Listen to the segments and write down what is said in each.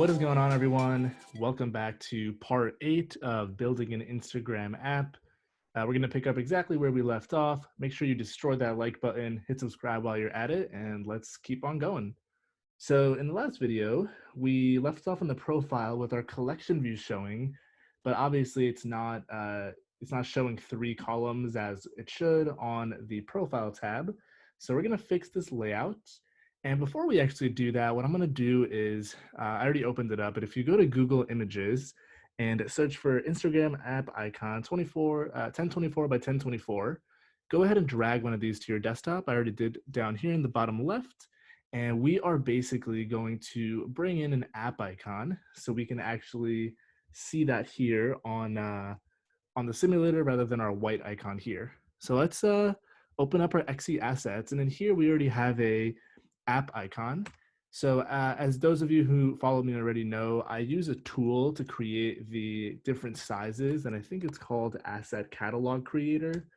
What is going on, everyone? Welcome back to part 8 of building an Instagram app. We're going to pick up exactly where we left off. Make sure you destroy that like button, hit subscribe while you're at it, and let's keep on going. So in the last video, we left off on the profile with our collection view showing, but obviously it's not showing 3 columns as it should on the profile tab. So we're going to fix this layout. And before we actually do that, what I'm going to do is, I already opened it up, but if you go to Google Images and search for Instagram app icon 1024 by 1024, go ahead and drag one of these to your desktop. I already did down here in the bottom left. And we are basically going to bring in an app icon so we can actually see that here on the simulator rather than our white icon here. So let's open up our Xe assets, and in here we already have a app icon. So as those of you who follow me already know, I use a tool to create the different sizes, and I think it's called Asset Catalog Creator.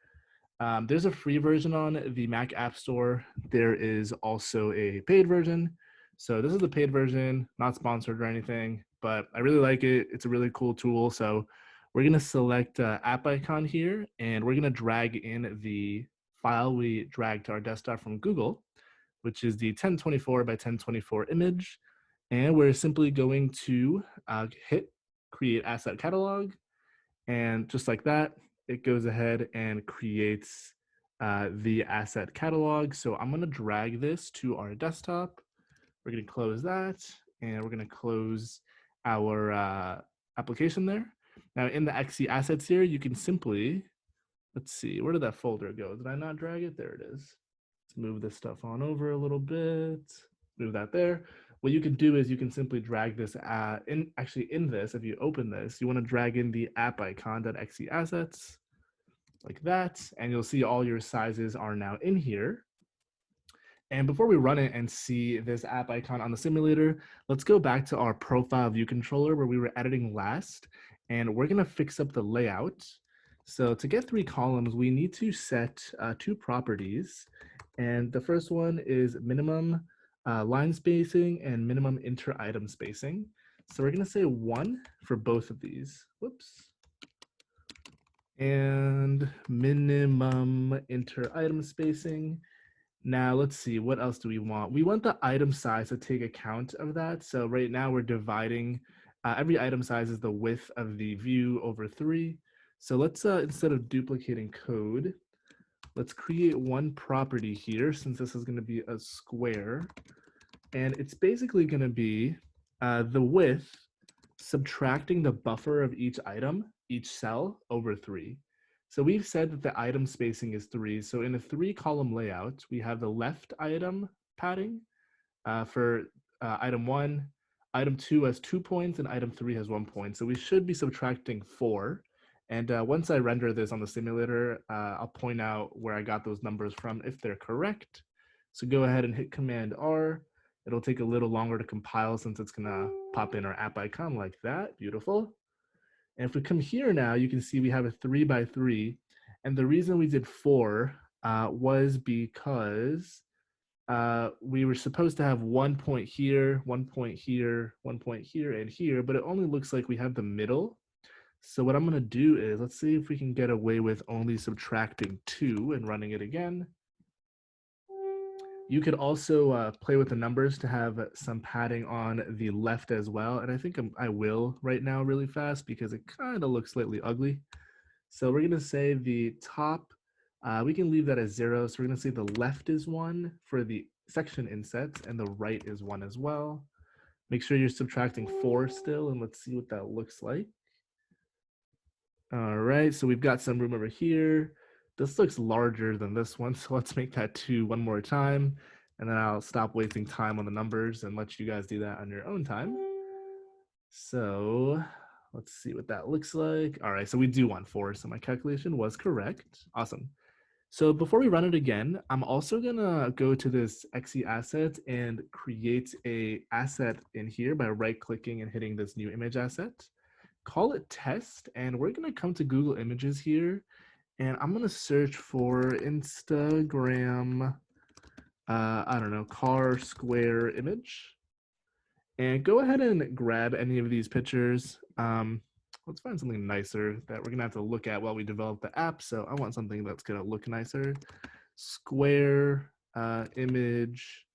There's a free version on the Mac App Store. There is also a paid version. So this is the paid version, not sponsored or anything, but I really like it. It's a really cool tool. So we're going to select app icon here, and we're going to drag in the file we dragged to our desktop from Google, which is the 1024 by 1024 image. And we're simply going to hit create asset catalog. And just like that, it goes ahead and creates the asset catalog. So I'm going to drag this to our desktop. We're going to close that, and we're going to close our application there. Now in the Xe assets here, you can simply, let's see, where did that folder go? Did I not drag it? There it is. Let's move this stuff on over a little bit, move that there. What you can do is you can simply drag this in this, if you open this, you want to drag in the app icon.xe assets like that, and you'll see all your sizes are now in here. And before we run it and see this app icon on the simulator, let's go back to our profile view controller where we were editing last, and we're going to fix up the layout. So to get 3 columns, we need to set 2 properties. And the first one is minimum line spacing and minimum inter-item spacing. So we're going to say 1 for both of these. Whoops. And minimum inter-item spacing. Now let's see, what else do we want? We want the item size to take account of that. So right now we're dividing, every item size is the width of the view over 3. So let's, instead of duplicating code, let's create one property here, since this is going to be a square. And it's basically going to be the width subtracting the buffer of each item, each cell, over 3. So we've said that the item spacing is 3. So in a 3-column layout, we have the left item padding for item 1, item 2 has 2 points, and item 3 has 1 point. So we should be subtracting 4. And once I render this on the simulator, I'll point out where I got those numbers from if they're correct. So go ahead and hit Command R. It'll take a little longer to compile since it's gonna pop in our app icon like that. Beautiful. And if we come here now, you can see we have a 3 by 3. And the reason we did 4 was because we were supposed to have 1 point here, 1 point here, 1 point here, and here, but it only looks like we have the middle. So what I'm going to do is, let's see if we can get away with only subtracting 2 and running it again. You could also play with the numbers to have some padding on the left as well. And I think I will right now really fast because it kind of looks slightly ugly. So we're going to say the top, we can leave that as 0. So we're going to say the left is 1 for the section insets and the right is 1 as well. Make sure you're subtracting 4 still, and let's see what that looks like. All right, so we've got some room over here. This looks larger than this one, so let's make that 2 one more time, and then I'll stop wasting time on the numbers and let you guys do that on your own time. So let's see what that looks like. All right, so we do want 4, so my calculation was correct. Awesome. So before we run it again, I'm also gonna go to this Xe asset and create a asset in here by right-clicking and hitting this new image asset. Call it test, and we're gonna come to Google Images here, and I'm gonna search for Instagram, I don't know, car square image. And go ahead and grab any of these pictures. Let's find something nicer that we're gonna have to look at while we develop the app. So I want something that's gonna look nicer. Square image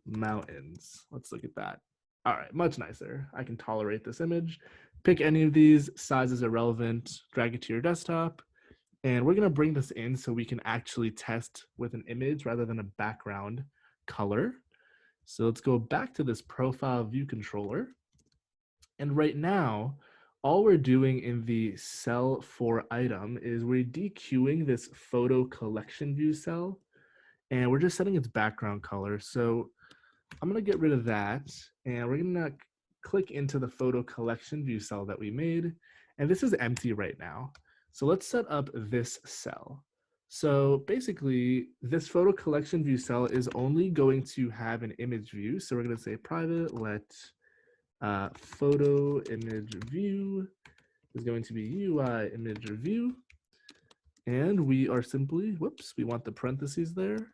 mountains. Let's look at that. All right, much nicer. I can tolerate this image. Pick any of these, size is irrelevant, drag it to your desktop. And we're gonna bring this in so we can actually test with an image rather than a background color. So let's go back to this profile view controller. And right now, all we're doing in the cell for item is we're dequeuing this photo collection view cell, and we're just setting its background color. So I'm gonna get rid of that, and we're gonna click into the photo collection view cell that we made, and this is empty right now. So let's set up this cell. So basically, this photo collection view cell is only going to have an image view. So we're gonna say private let photo image view is going to be UI image view. And we are simply, whoops, we want the parentheses there.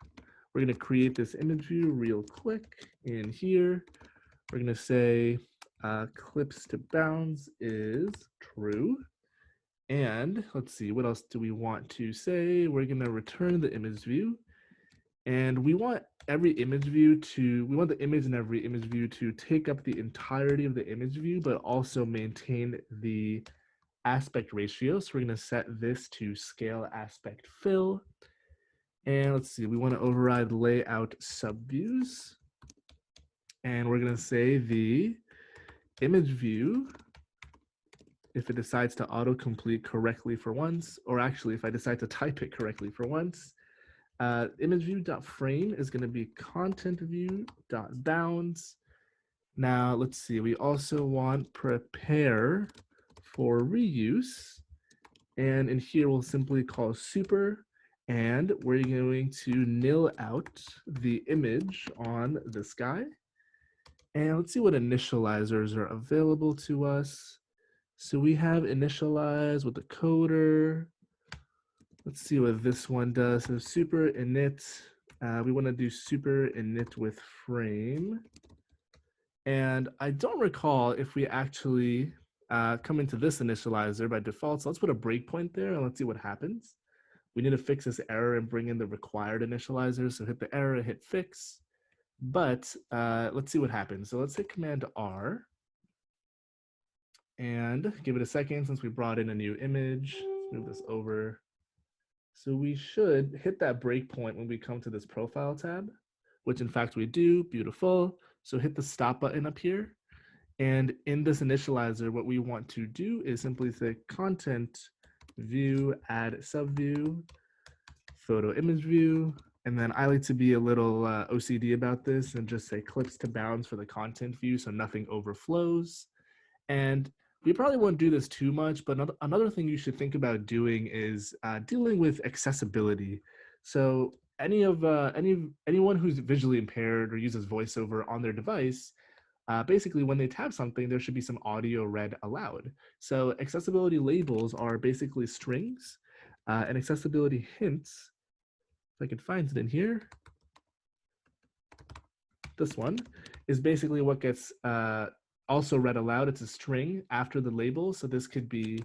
We're going to create this image view real quick in here. We're going to say clips to bounds is true. And let's see, what else do we want to say? We're going to return the image view. And we want every image view to, we want the image in every image view to take up the entirety of the image view, but also maintain the aspect ratio. So we're going to set this to scale aspect fill. And let's see, we want to override layout subviews. And we're going to say the image view, if it decides to autocomplete correctly for once, or actually if I decide to type it correctly for once, image view.frame is going to be content view.bounds. Now let's see, we also want prepare for reuse. And in here we'll simply call super, and we're going to nil out the image on this guy. And let's see what initializers are available to us. So we have initialize with the coder. Let's see what this one does. So super init, we want to do super init with frame. And I don't recall if we actually come into this initializer by default. So let's put a breakpoint there and let's see what happens. We need to fix this error and bring in the required initializer. So hit the error, hit fix. But let's see what happens. So let's hit Command R and give it a second since we brought in a new image. Let's move this over. So we should hit that breakpoint when we come to this profile tab, which in fact we do. Beautiful. So hit the stop button up here. And in this initializer, what we want to do is simply say content view, add subview, photo image view. And then I like to be a little OCD about this and just say clips to bounds for the content view so nothing overflows. And we probably won't do this too much, but another thing you should think about doing is dealing with accessibility. So anyone who's visually impaired or uses VoiceOver on their device, basically when they tap something, there should be some audio read aloud. So accessibility labels are basically strings, and accessibility hints, if I can find it in here, this one is basically what gets also read aloud. It's a string after the label. So this could be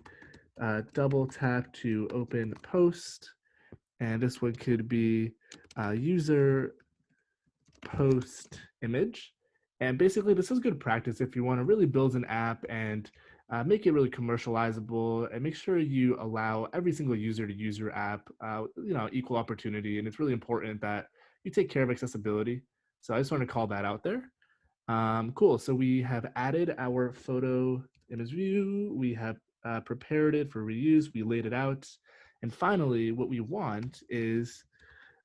double tap to open post. And this one could be user post image. And basically this is good practice if you want to really build an app and make it really commercializable, and make sure you allow every single user to use your app, equal opportunity. And it's really important that you take care of accessibility. So I just want to call that out there. Cool, so we have added our photo image view, we have prepared it for reuse, we laid it out. And finally, what we want is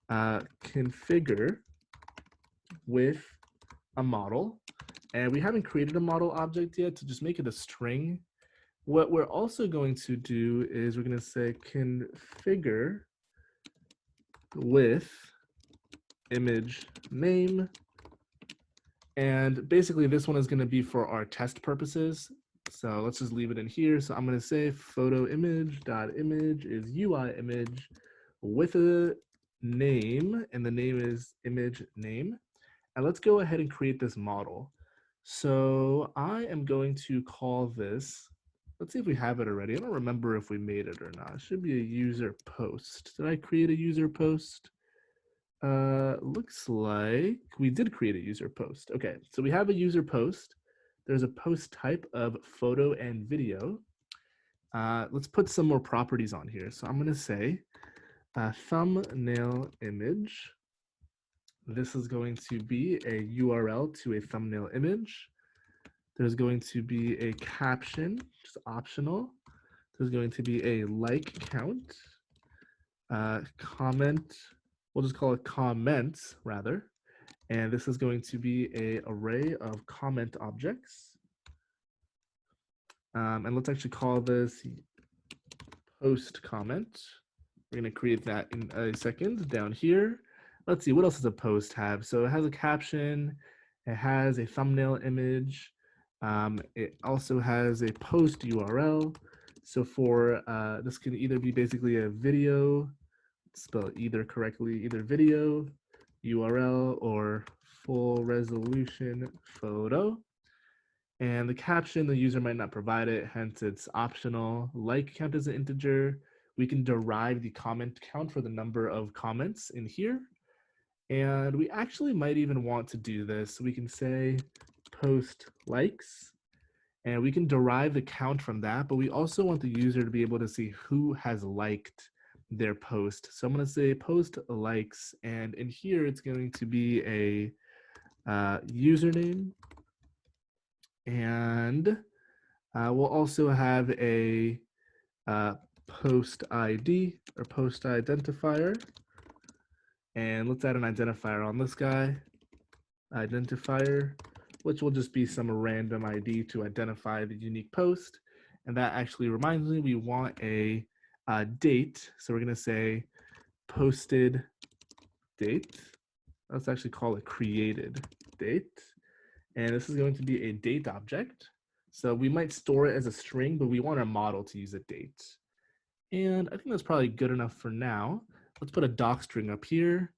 configure with a model. And we haven't created a model object yet, to just make it a string. What we're also going to do is we're going to say configure with image name. And basically this one is going to be for our test purposes. So let's just leave it in here. So I'm going to say photo image.image is UI image with a name, and the name is image name. And let's go ahead and create this model. So I am going to call this, let's see if we have it already. I don't remember if we made it or not. It should be a user post. Did I create a user post? Looks like we did create a user post. Okay, so we have a user post. There's a post type of photo and video. Let's put some more properties on here. So I'm gonna say thumbnail image. This is going to be a URL to a thumbnail image. There's going to be a caption, which is optional. There's going to be a like count, comment, we'll just call it comments rather. And this is going to be an array of comment objects. And let's actually call this post comment. We're going to create that in a second down here. Let's see, what else does a post have? So it has a caption, it has a thumbnail image, it also has a post URL. So for this can either be basically a video, spell either correctly, either video, URL, or full resolution photo. And the caption, the user might not provide it, hence it's optional. Like count as an integer. We can derive the comment count for the number of comments in here. And we actually might even want to do this. We can say post likes, and we can derive the count from that, but we also want the user to be able to see who has liked their post. So I'm going to say post likes, and in here it's going to be a username, and we'll also have a post ID or post identifier. And let's add an identifier on this guy, identifier, which will just be some random ID to identify the unique post. And that actually reminds me, we want a date. So we're going to say posted date. Let's actually call it created date. And this is going to be a date object. So we might store it as a string, but we want our model to use a date. And I think that's probably good enough for now. Let's put a doc string up here.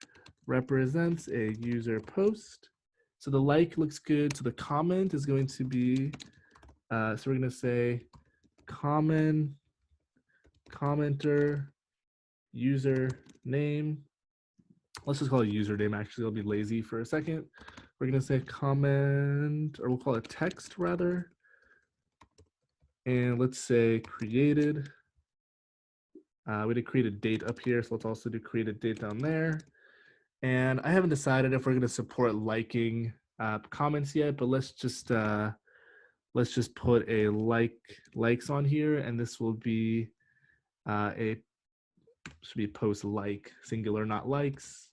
Represents a user post. So the like looks good. So the comment is going to be, so we're going to say commenter, user name. Let's just call it username. Actually, I'll be lazy for a second. We're going to say comment, or we'll call it text rather. And let's say created. We did create a date up here, so let's also do create a date down there. And I haven't decided if we're going to support liking comments yet, but let's just put a likes on here, and this will be should be post like singular, not likes.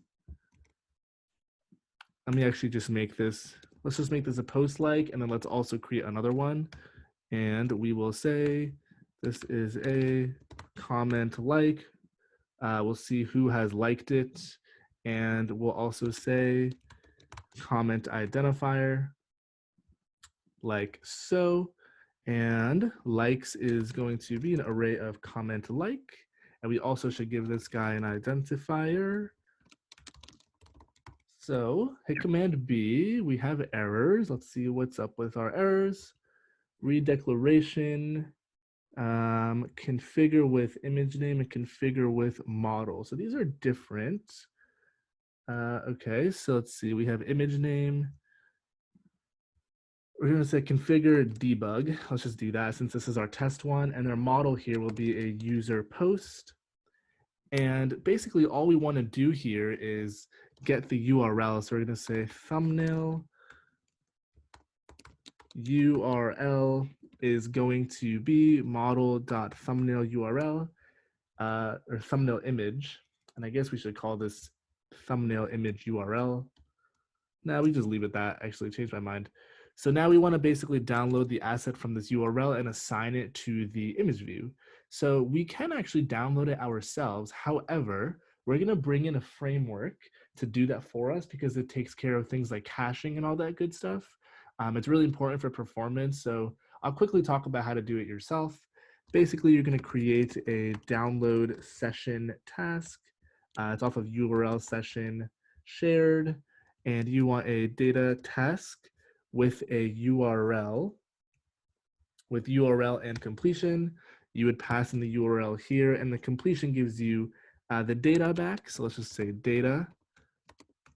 Let me actually just make this. Let's just make this a post like, and then let's also create another one, and we will say this is a comment like. We'll see who has liked it, and we'll also say comment identifier like so. And likes is going to be an array of comment like, and we also should give this guy an identifier. So hit Command B, we have errors. Let's see what's up with our errors. Read declaration, configure with image name, and configure with model. So these are different. Okay, so let's see, we have image name. We're going to say configure debug. Let's just do that since this is our test one. And our model here will be a user post. And basically all we want to do here is get the URL. So we're going to say thumbnail URL is going to be model.thumbnail URL or thumbnail image. And I guess we should call this thumbnail image URL. Now we just leave it that. Actually changed my mind. So now we want to basically download the asset from this URL and assign it to the image view. So we can actually download it ourselves. However, we're going to bring in a framework to do that for us because it takes care of things like caching and all that good stuff. It's really important for performance. So I'll quickly talk about how to do it yourself. Basically, you're going to create a download session task. It's off of URL session shared, and you want a data task with a URL, with URL and completion. You would pass in the URL here, and the completion gives you the data back. So let's just say data.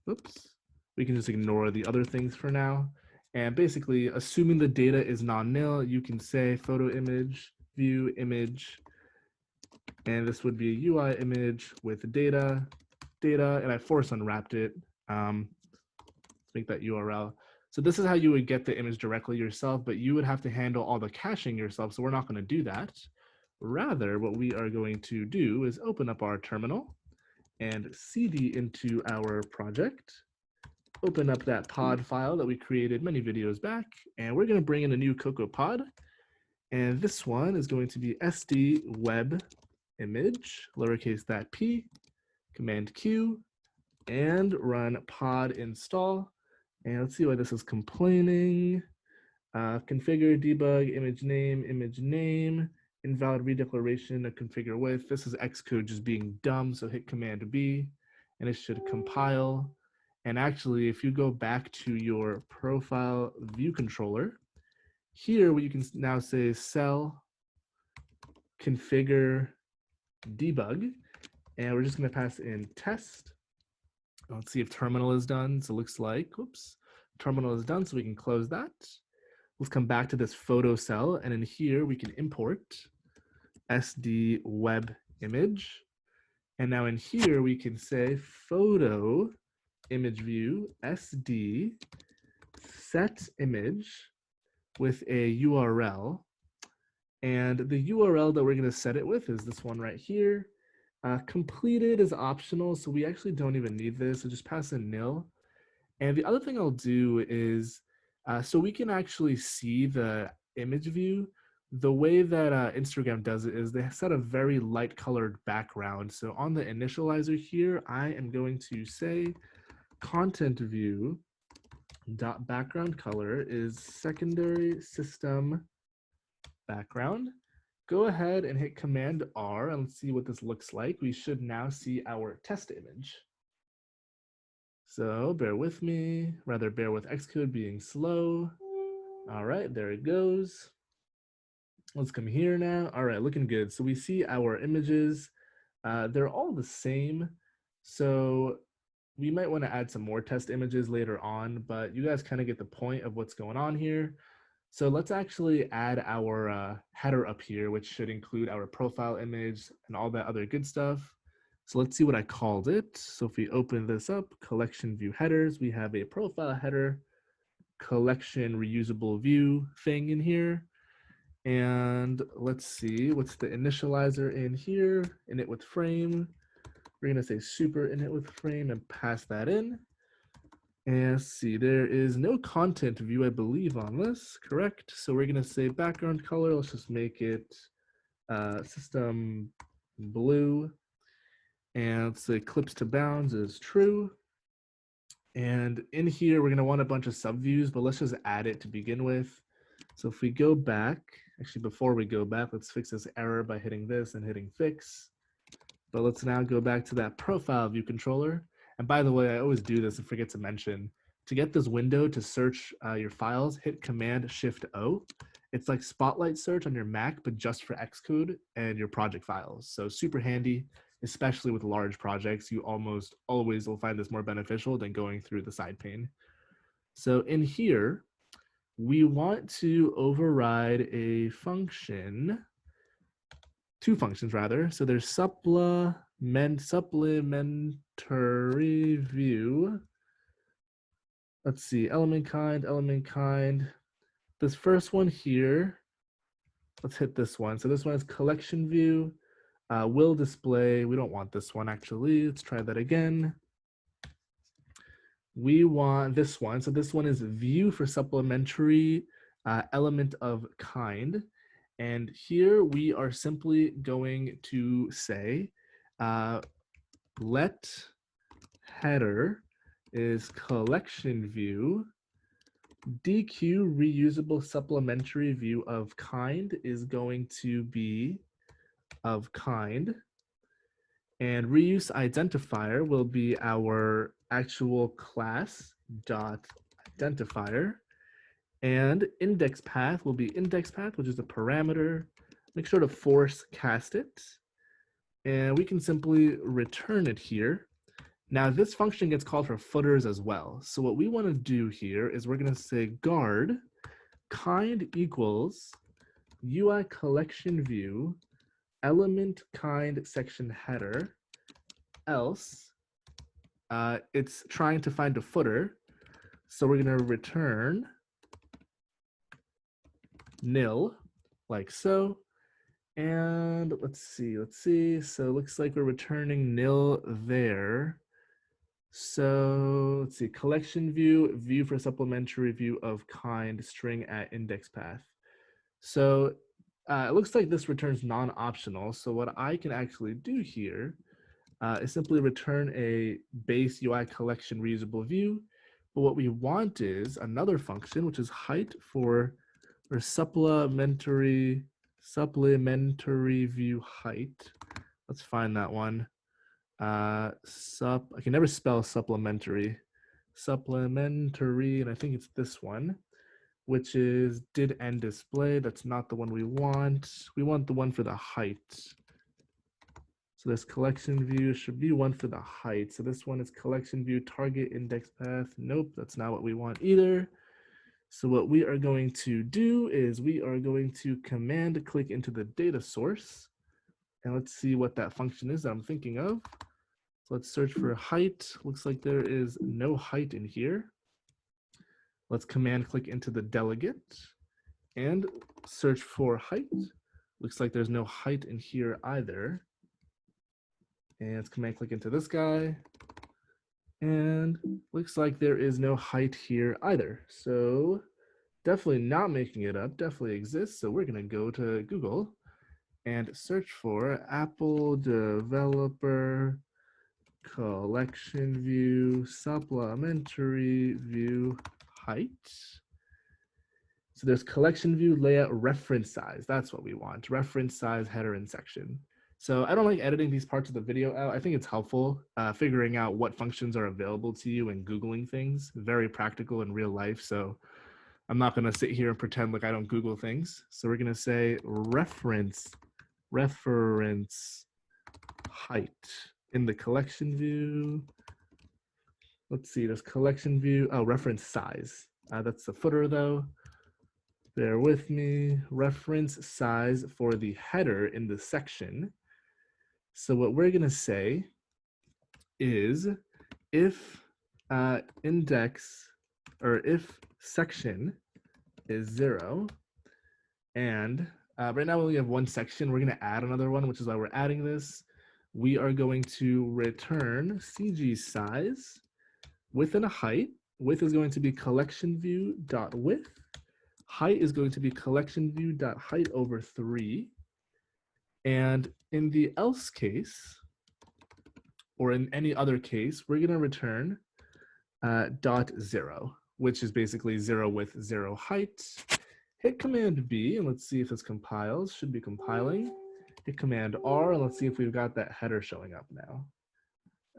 Oops. We can just ignore the other things for now. And basically, assuming the data is non-nil, you can say photo image, view image, and this would be a UI image with data, and I force unwrapped it. Let's make that URL. So this is how you would get the image directly yourself, but you would have to handle all the caching yourself. So we're not going to do that. Rather, what we are going to do is open up our terminal and cd into our project. Open up that pod file that we created many videos back, and we're going to bring in a new Cocoa pod. And this one is going to be sd web image, lowercase that p, command q, and run pod install. And let's see why this is complaining. Configure, debug, image name, invalid redeclaration of configure with. This is Xcode just being dumb, so hit command B, and it should compile. And actually, if you go back to your profile view controller, here you can now say cell configure debug, and we're just going to pass in test. Let's see if terminal is done. So it looks like, whoops, terminal is done, so we can close that. Let's come back to this photo cell, and in here we can import SD web image. And now in here we can say photo image view SD set image with a URL. And the URL that we're going to set it with is this one right here. Completed is optional, so we actually don't even need this. So just pass in nil. And the other thing I'll do is, so we can actually see the image view. The way that Instagram does it is they set a very light colored background. So on the initializer here, I am going to say content view dot background color is secondary system background. Go ahead and hit Command R and let's see what this looks like. We should now see our test image. So bear with me, rather bear with Xcode being slow. All right, there it goes. Let's come here now. All right, looking good. So we see our images. They're all the same. So we might want to add some more test images later on, but you guys kind of get the point of what's going on here. So let's actually add our header up here, which should include our profile image and all that other good stuff. So let's see what I called it. So if we open this up, collection view headers, we have a profile header, collection reusable view thing in here. And let's see, what's the initializer in here? Init with frame. We're gonna say super init with frame and pass that in. And let's see, there is no content view, I believe, on this, correct? So we're gonna say background color, let's just make it system blue. And let's say clips to bounds is true. And in here, we're gonna want a bunch of subviews, but let's just add it to begin with. So if we go back, actually before we go back, let's fix this error by hitting this and hitting fix. But let's now go back to that profile view controller. And by the way, I always do this and forget to mention, to get this window to search your files, hit Command Shift O. It's like Spotlight search on your Mac, but just for Xcode and your project files. So super handy, especially with large projects. You almost always will find this more beneficial than going through the side pane. So in here, we want to override a function, two functions rather. So there's supplementary view. Let's see, element kind. This first one here, let's hit this one. So this one is collection view, will display. We don't want this one actually. Let's try that again. We want this one. So this one is view for supplementary element of kind. And here we are simply going to say, let header is collection view, DQ reusable supplementary view of kind is going to be of kind. And reuse identifier will be our actual class dot identifier. And index path will be index path, which is a parameter. Make sure to force cast it. And we can simply return it here. Now this function gets called for footers as well. So what we want to do here is we're going to say guard kind equals UI collection view element kind section header, else it's trying to find a footer. So we're going to return nil like so. And let's see. So it looks like we're returning nil there. So let's see, collection view for supplementary view of kind string at index path. So it looks like this returns non-optional. So what I can actually do here is simply return a base UI collection reusable view. But what we want is another function, which is height for supplementary view height. Let's find that one. I can never spell supplementary, and I think it's this one, which is did end display. That's not the one we want. We want the one for the height. So this collection view should be one for the height. So this one is collection view target index path. Nope, that's not what we want either. So what we are going to do is we are going to command click into the data source. And let's see what that function is that I'm thinking of. So let's search for height. Looks like there is no height in here. Let's command click into the delegate and search for height. Looks like there's no height in here either. And let's command click into this guy. And looks like there is no height here either. So definitely not making it up, definitely exists. So we're gonna go to Google and search for Apple developer collection view supplementary view height. So there's collection view layout reference size. That's what we want. Reference size, header, and section. So I don't like editing these parts of the video out. I think it's helpful figuring out what functions are available to you and Googling things. Very practical in real life. So I'm not going to sit here and pretend like I don't Google things. So we're going to say reference height in the collection view. Let's see, there's collection view. Oh, reference size. That's the footer though. Bear with me. Reference size for the header in the section. So what we're going to say is if index or if section is 0 and right now we only have one section, we're going to add another one, which is why we're adding this. We are going to return CG size within a height. Width is going to be collection view dot width. Height is going to be collection view dot height over 3. And in the else case, or in any other case, we're going to return dot 0, which is basically 0 width, 0 height. Hit Command B, and let's see if this compiles. Should be compiling. Hit Command R, and let's see if we've got that header showing up now.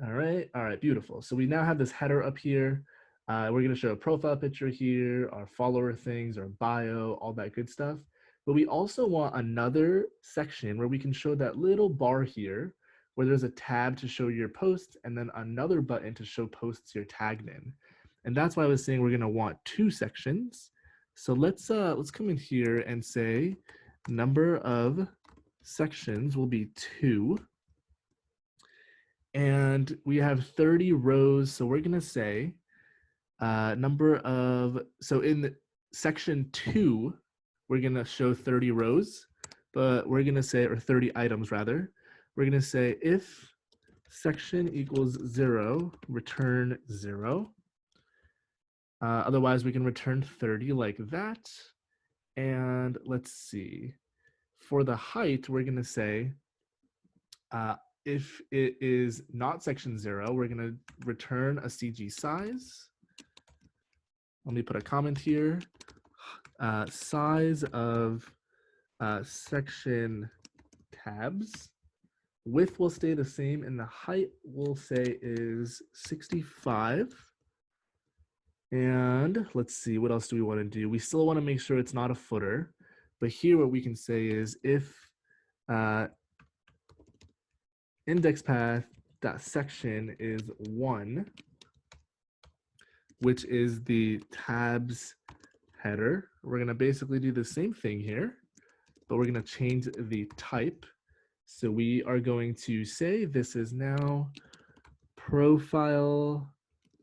All right, beautiful. So we now have this header up here. We're going to show a profile picture here, our follower things, our bio, all that good stuff. But we also want another section where we can show that little bar here where there's a tab to show your posts and then another button to show posts you're tagged in. And that's why I was saying we're going to want 2 sections. So let's come in here and say number of sections will be 2. And we have 30 rows. So we're going to say so in the section 2, we're going to show 30 rows, but we're going to say, or 30 items rather, we're going to say if section equals 0, return 0. Otherwise, we can return 30 like that. And let's see. For the height, we're going to say, if it is not section 0, we're going to return a CG size. Let me put a comment here. Size of section tabs. Width will stay the same, and the height we'll say is 65. And let's see, what else do we want to do? We still want to make sure it's not a footer, but here what we can say is if index path dot section is 1, which is the tabs header, we're going to basically do the same thing here, but we're going to change the type. So we are going to say this is now profile,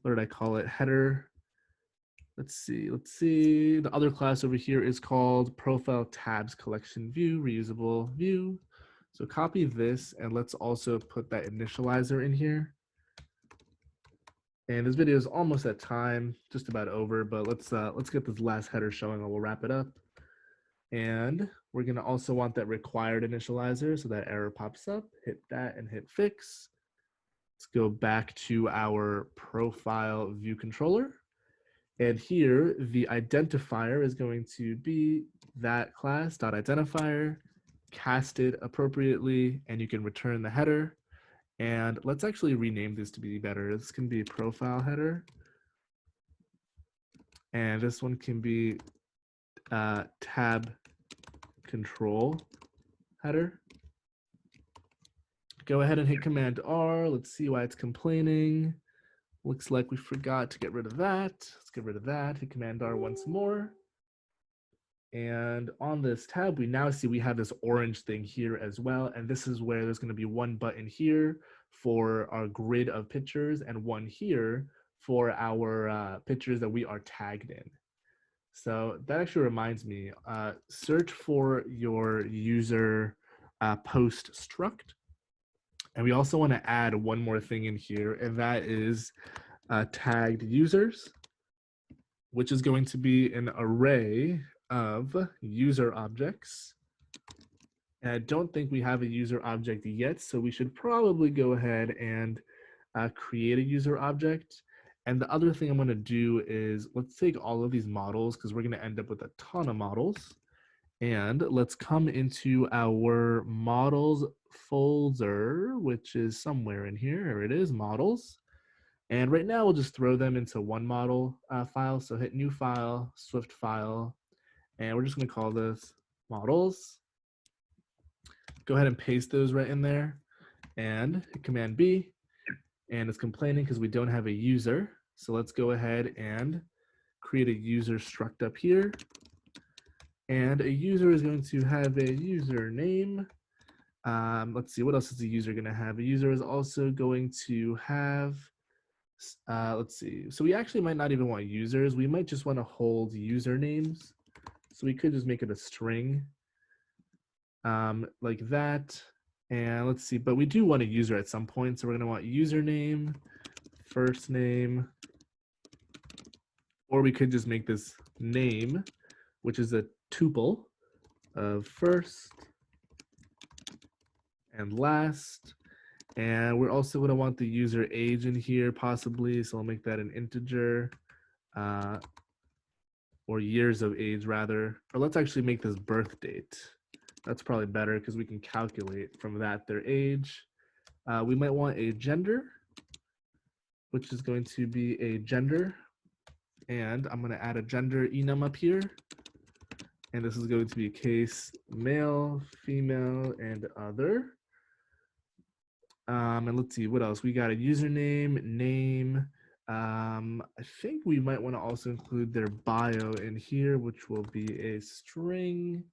what did I call it? Header. Let's see. The other class over here is called profile tabs collection view, reusable view. So copy this, and let's also put that initializer in here. And this video is almost at time, just about over, but let's get this last header showing and we'll wrap it up. And we're gonna also want that required initializer, so that error pops up, hit that and hit fix. Let's go back to our profile view controller. And here, the identifier is going to be that class dot identifier, casted appropriately, and you can return the header. And let's actually rename this to be better. This can be profile header. And this one can be tab control header. Go ahead and hit Command R. Let's see why it's complaining. Looks like we forgot to get rid of that. Let's get rid of that. Hit Command R once more. And on this tab, we now see we have this orange thing here as well. And this is where there's going to be one button here for our grid of pictures and one here for our pictures that we are tagged in. So that actually reminds me, search for your user post struct. And we also want to add one more thing in here, and that is tagged users, which is going to be an array of user objects. And I don't think we have a user object yet, so we should probably go ahead and create a user object. And the other thing I'm going to do is let's take all of these models, because we're going to end up with a ton of models. And let's come into our models folder, which is somewhere in here. Here it is, models. And right now we'll just throw them into one model file. So hit new file, Swift file, and we're just going to call this models. Go ahead and paste those right in there and hit Command B. And it's complaining because we don't have a user. So let's go ahead and create a user struct up here. And a user is going to have a username. Let's see, what else is the user going to have? A user is also going to have, let's see. So we actually might not even want users. We might just want to hold usernames. So we could just make it a string like that. And let's see, but we do want a user at some point. So we're going to want username, first name, or we could just make this name, which is a tuple of first and last. And we're also going to want the user age in here possibly. So I'll make that an integer or years of age rather. Or let's actually make this birth date. That's probably better because we can calculate from that their age. We might want a gender, which is going to be a gender. And I'm going to add a gender enum up here. And this is going to be case male, female, and other. And let's see, what else? We got a username, name. I think we might want to also include their bio in here, which will be a string.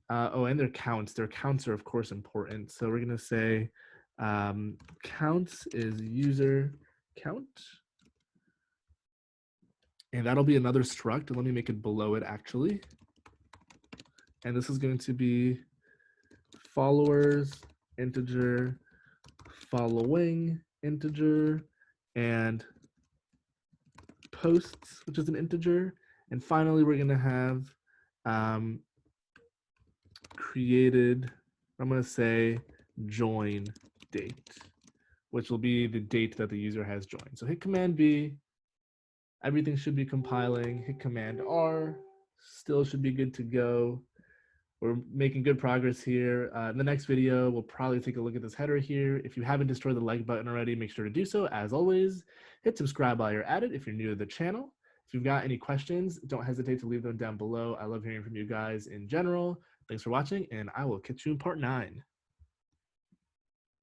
Oh, and their counts. Their counts are, of course, important. So we're going to say counts is user count. And that'll be another struct. Let me make it below it, actually. And this is going to be followers, integer, following, integer, and posts, which is an integer. And finally, we're going to have created, I'm going to say join date, which will be the date that the user has joined. So hit Command B. Everything should be compiling. Hit Command R. Still should be good to go. We're making good progress here. In the next video, we'll probably take a look at this header here. If you haven't destroyed the like button already, make sure to do so. As always, hit subscribe while you're at it if you're new to the channel. If you've got any questions, don't hesitate to leave them down below. I love hearing from you guys in general. Thanks for watching, and I will catch you in part 9.